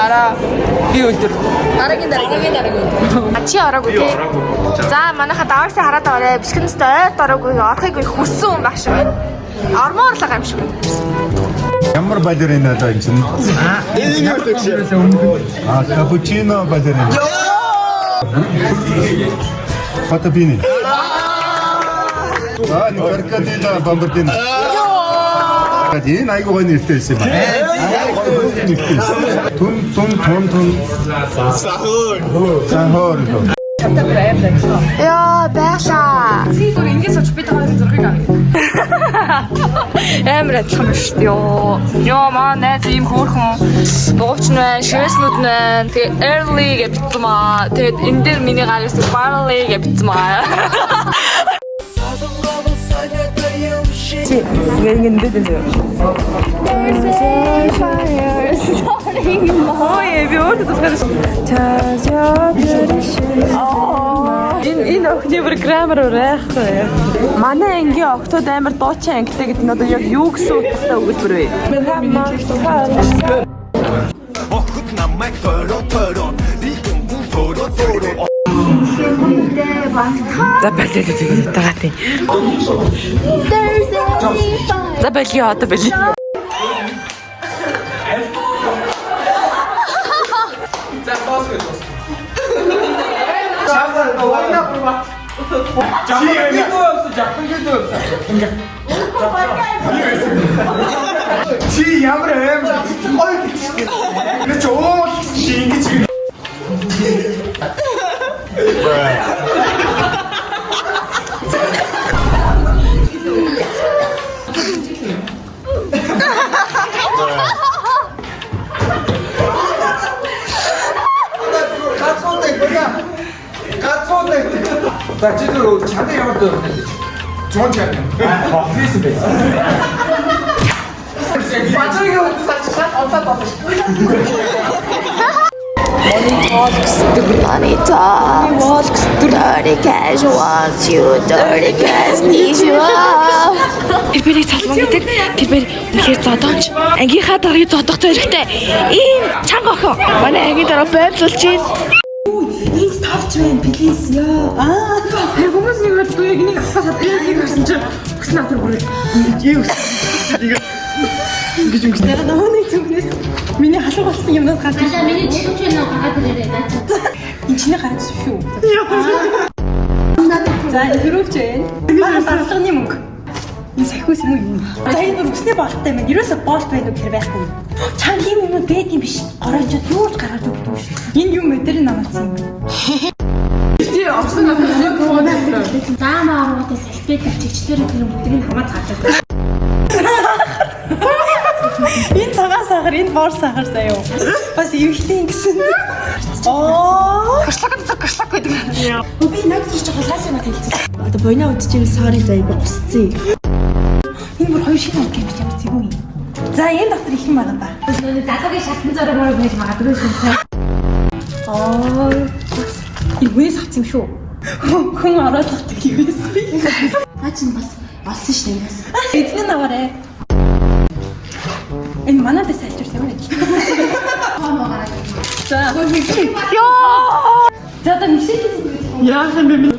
дараа би өдөр. Дараагийн өдөр. Чи ороогүй тий. За манайха даваагсаа хараад аваарэ. Бишгэнстэй ойд ороогүй орохыг хүссэн юм баг шиг байна. Ормоор л байгаа юм шиг байна. Ямар балерина даа юм чинь? Капучино балерина. Патапини. Каркадина бомбардина. Энэ айгуу нэртэй байсан юм байна. Тун. Сахар. Яа, байшаа. Зүгээр ингэж очих бид хоёрын зургийг авъя. Амар адилхан байна шүү дээ. Йоо маа найз ийм хөөрхөн дуучин байна, шивэснүүд байна. Тэгээ early гэж битсэн маа. Тэгээд энэ дээр миний гараас barley гэж битсэн маа. Чи ингэн дэдэн зөө. Ой, би өөртөө тусгаж. Энэ охины бүр граммар урайхгүй. Манай ангийн октод амар дуучин ангитай гэдэг нь одоо яг юу гэсэн утгатай өгүүлбэр вэ? Охот намайг төрөө. За балет гэдэг байгаа тийм. За балет одоо балет. За тоос гэж тоос. Чамд вайна прова. Жапон. Чи ямар аим гоё гэж. Би ч оо чи ингэж. За чи зөв чанаа ямар дөө зон чанаа. Фейс бейс. Бачаагийн үсэж чад онцод бодож. Money talks, dirty cash wants you, dirty cash needs you. Тэрбэрийг цалмаа гэдэг тэрбэр үнэхээр зодооч ангийнхаа дарыг зодох хэрэгтэй. Ийм чанга охин манай ангийн дараа байрлуулж байна. Энд тавч байна плиз яа. Хүмүүс нэг бодгүй яг нэг авахаас яг харсан чинь бүс натар бүр яг гэж юм Тэр нөөний зүгнээс миний халуун болсон юмнууд гарч ирсэн. Миний чихч байна уу гараад ирээрэй наач. Энэ чиний гарч шүү. За энэ төрөвч байна. Манай барилгын мөнгө. Энэ сахиус юм уу? За энэ бүр өснөө болттой байна. Ерөөсө болт байна уу гэхээр байхгүй. Чанга юм юм бэд юм биш. Гороочод юу ч гаргаж өгдөг шүү. Энэ юм өдөр намаацсан юм. тий авсан надад прова. Заамаа ороод салбит чигчлэр тэр бүгдийг хамаад гардаг. Энэ цагаан сахар, энэ бор сахар заяа. Бас эвхтэй гэсэн. Оо, Гашлаг гэдэг. би нэг зүйл жоохон сайсан надад хэлсэн. Одоо бойна үдчихвэл сарын заяа би гусцсан. Энэ бүр хоёр шинэ үг юм тийм үү? За энэ доктор их юм байна да. Нөгөө залуугийн шатны зориг мөр гэж магадгүй шүү. Аа, энэ хүнээс авсан юм шүү. Хүн ороод лахдаг юм би. Наа чинь бас олсон шүү дээ. Эзэн нь аваарэ. Энэ манайд сайлчирсан юм байна. За, Ёо! за одоо мишээ. Яахан би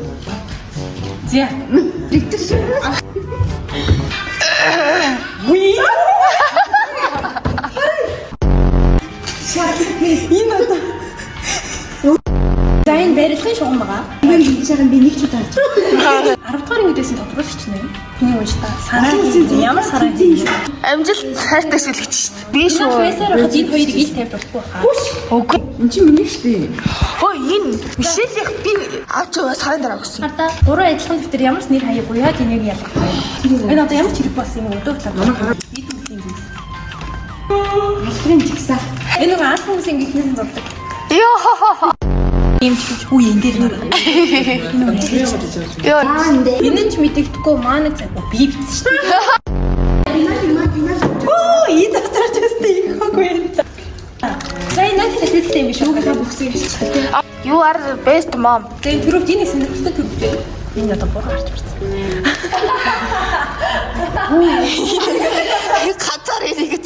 За. Oui. Энэ одоо. За энэ барилгын шугам байгаа. Энэ хийж байгаа би нэг ч удаа харж. 10 дахь ангидээс тодруулах чинь. Тэний унш та. Сараа ямар сараа юм. Амжилт сайтай шилгэж шít. Би Шүү. шүү. Фэйсээр хаж энэ хоёрыг ил тавьж болохгүй хаа. Үгүй. эн чинь миний штэ. Ой энэ Мишель би авч яваа сарын дараа өгсөн. Хараа гурван адилхан дэвтэр ямар ч нэр хаяагүй яа тэнийг ялгах вэ? Энэ одоо ямар ч хэрэг болсон юм өдөө таа. Мастрын жигсаа. Энэ нэг анх хүмүүс ингэхнээс нь зурдаг. Ёо. Ийм ч үгүй энэ дээр нэг. Энэ үнэ. Ёо. Энэ ч мэдэгдэхгүй маань цаг би битсэн шүү дээ. Оо, энэ дотор ч өстэй их хөөгүй юм. За энэ нэг хэлбэлтэй юм биш үү? Бүхсийг хэлчихлээ. You are best mom. Тэгээ түрүүч энэ сонирхолтой төрөвтэй. Энэ одоо буруу гарч ирсэн. Газар энийг.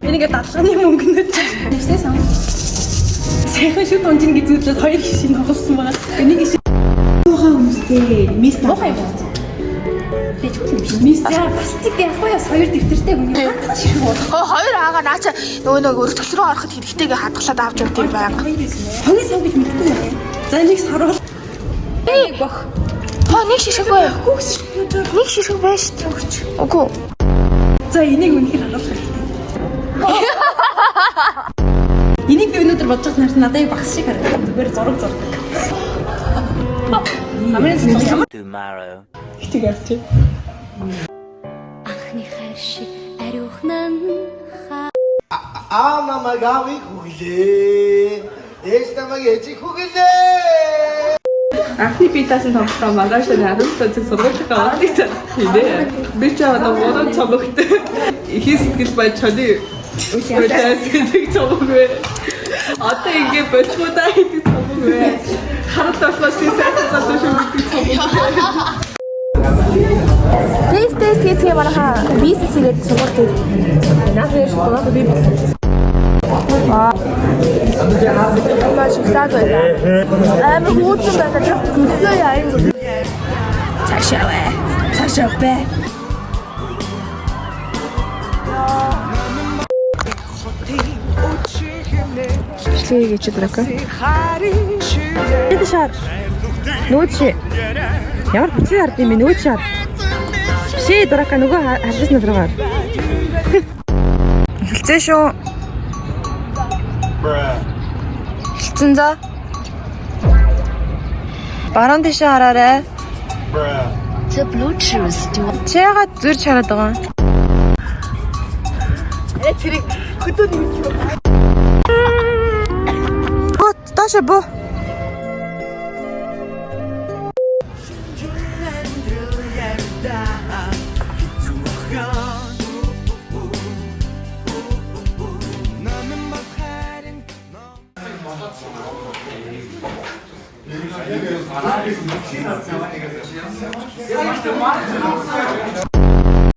Энэ Энийг дадлганы мөнгөнөд. Тэсээ сан. Сайхан шүт онжин гэж үзлээд хоёр гişin тоглосон байна. Энийг гişin тухайн хүмүүстэй мистер тухайн юм. Мистер пластик яг гоё хоёр дэвтэртэй хүн ганцхан ширхэг бол. Хоёр аага наача нөгөө өртгөл рүү ороход хэрэгтэйгээ хадгалаад авч явд юм байна. Хоёрын сав гэж мэддэг юм. За нэг саруул. Нэг бох. Нэг шишиг бай. Нэг шишиг байж тээ. Үгүй. За энийг үнэхээр харуулах хэрэгтэй. Энийг би өнөөдөр бодож байгаа нарт надад багс шиг харагдав. Зүгээр зураг зурдаг. Амрын ямар Tomorrow. хитгээс чи. Анхны хайр шиг ариухнан Амамагави хүлээ. Эстамаг эжи хүлээ. Анхны би таасан тоглолтоо Малайшад 10 цаг сургуулийн авдаг цаа. Нэ. Би ч аваад модон цогт их сэтгэл бай чоны үсрэс гэдэг цоггүй. Одоо ингэ бочмодаа хийдэг цоггүй. Харалт болохоос сайхан залуу шүү гэдэг цоггүй. Тест хийгээ манайха бизнес хийгээд сургууль. Наахан шоколад би. Маш их байна. Хүүхэн байдаг. Өсөө яа юм. Цаашаа бай. Шлээ гэж дрaka. Эд шат. Нүүч. Ямар хүчтэй хард юм бэ нүүч шат. Шээ драка нөгөө харж надраагаар. Хэлцээ шүү. Хэлцэн за. Баруун тийшээ хараарай. The Bluetooth Чагаад зурж хараад байгаа. тэрийг хөдөө нэг юм. Бот ташаа бо. Янаж